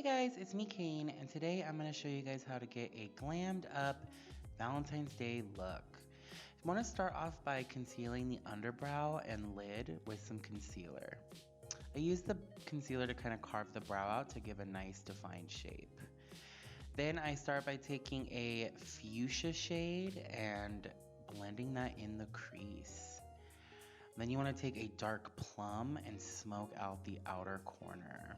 Guys, it's me Kane, and today I'm going to show you guys how to get a glammed up Valentine's Day look. I want to start off by concealing the underbrow and lid with some concealer. I use the concealer to kind of carve the brow out to give a nice defined shape. Then I start by taking a fuchsia shade and blending that in the crease. Then you want to take a dark plum and smoke out the outer corner.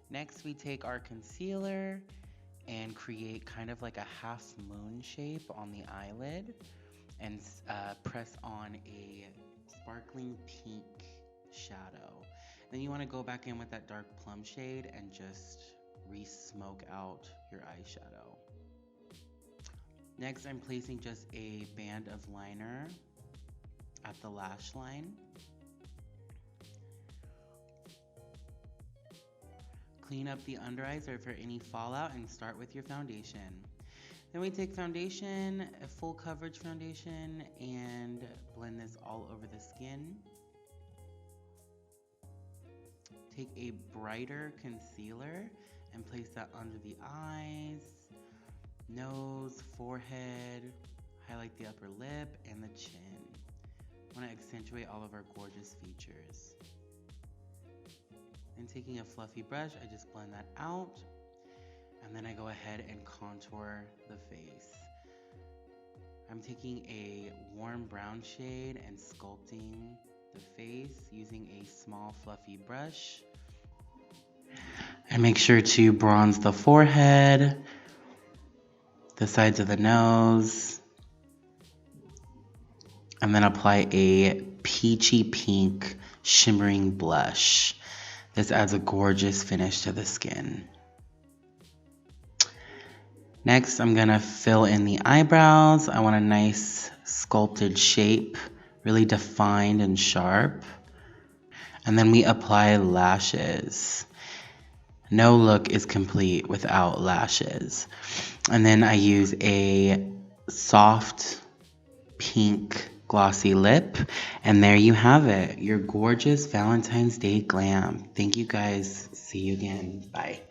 Next, we take our concealer and create kind of like a half moon shape on the eyelid and press on a sparkling pink shadow. Then you want to go back in with that dark plum shade and just re-smoke out your eyeshadow. Next, I'm placing just a band of liner at the lash line. Clean up the under eyes or for any fallout and start with your foundation. Then we take foundation, a full coverage foundation, and blend this all over the skin. Take a brighter concealer and place that under the eyes, nose, forehead, highlight the upper lip and the chin. I want to accentuate all of our gorgeous features. And taking a fluffy brush, I just blend that out, and then I go ahead and contour the face. I'm taking a warm brown shade and sculpting the face using a small fluffy brush. And make sure to bronze the forehead, the sides of the nose, and then apply a peachy pink shimmering blush. This adds a gorgeous finish to the skin. Next, I'm gonna fill in the eyebrows. I want a nice sculpted shape, really defined and sharp. And then we apply lashes. No look is complete without lashes. And then I use a soft pink glossy lip, and there you have it, your gorgeous Valentine's Day glam. Thank you guys. See you again. Bye.